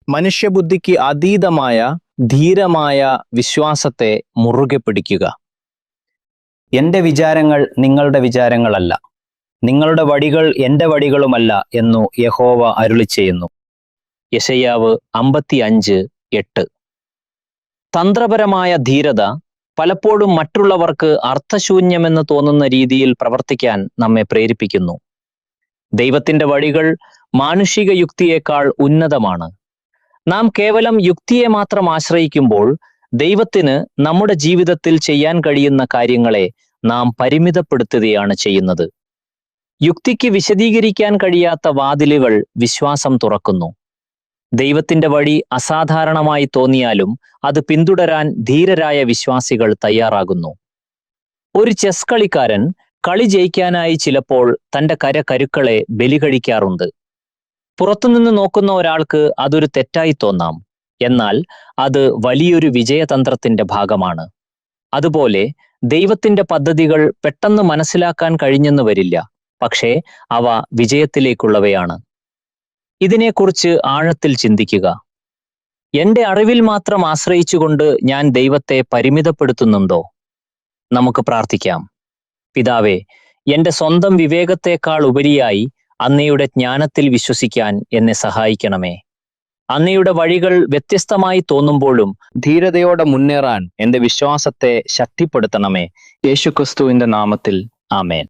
മനുഷ്യബുദ്ധിക്ക് അതീതമായ ധീരമായ വിശ്വാസത്തെ മുറുകെ പിടിക്കുക. എൻ്റെ വിചാരങ്ങൾ നിങ്ങളുടെ വിചാരങ്ങളല്ല, നിങ്ങളുടെ വഴികൾ എൻ്റെ വഴികളുമല്ല എന്നു യഹോവ അരുളിച്ചെയ്യുന്നു. യെശയ്യാവ് 55:8. തന്ത്രപരമായ ധീരത പലപ്പോഴും മറ്റുള്ളവർക്ക് അർത്ഥശൂന്യമെന്ന് തോന്നുന്ന രീതിയിൽ പ്രവർത്തിക്കാൻ നമ്മെ പ്രേരിപ്പിക്കുന്നു. ദൈവത്തിന്റെ വഴികൾ മാനുഷിക യുക്തിയേക്കാൾ ഉന്നതമാണ്. നാം കേവലം യുക്തിയെ മാത്രം ആശ്രയിക്കുമ്പോൾ ദൈവത്തിന് നമ്മുടെ ജീവിതത്തിൽ ചെയ്യാൻ കഴിയുന്ന കാര്യങ്ങളെ നാം പരിമിതപ്പെടുത്തുകയാണ് ചെയ്യുന്നത്. യുക്തിക്ക് വിശദീകരിക്കാൻ കഴിയാത്ത വാതിലുകൾ വിശ്വാസം തുറക്കുന്നു. ദൈവത്തിന്റെ വഴി അസാധാരണമായി തോന്നിയാലും അത് പിന്തുടരാൻ ധീരരായ വിശ്വാസികൾ തയ്യാറാകുന്നു. ഒരു ചെസ് കളിക്കാരൻ കളി ജയിക്കാനായി ചിലപ്പോൾ തന്റെ കരുക്കളെ ബലി കഴിക്കാറുണ്ട്. പുറത്തുനിന്ന് നോക്കുന്ന ഒരാൾക്ക് അതൊരു തെറ്റായി തോന്നാം, എന്നാൽ അത് വലിയൊരു വിജയതന്ത്രത്തിന്റെ ഭാഗമാണ്. അതുപോലെ ദൈവത്തിന്റെ പദ്ധതികൾ പെട്ടെന്ന് മനസ്സിലാക്കാൻ കഴിഞ്ഞെന്ന് വരില്ല, പക്ഷേ അവ വിജയത്തിലേക്കുള്ളവയാണ്. ഇതിനെക്കുറിച്ച് ആഴത്തിൽ ചിന്തിക്കുക. എന്റെ അറിവിൽ മാത്രം ആശ്രയിച്ചുകൊണ്ട് ഞാൻ ദൈവത്തെ പരിമിതപ്പെടുത്തുന്നുണ്ടോ? നമുക്ക് പ്രാർത്ഥിക്കാം. പിതാവേ, എന്റെ സ്വന്തം വിവേകത്തെക്കാൾ ഉപരിയായി അങ്ങയുടെ ജ്ഞാനത്തിൽ വിശ്വസിക്കാൻ എന്നെ സഹായിക്കണമേ. അങ്ങയുടെ വഴികൾ വ്യത്യസ്തമായി തോന്നുമ്പോഴും ധീരതയോടെ മുന്നേറാൻ എന്റെ വിശ്വാസത്തെ ശക്തിപ്പെടുത്തണമേ. യേശുക്രിസ്തുവിന്റെ നാമത്തിൽ ആമേൻ.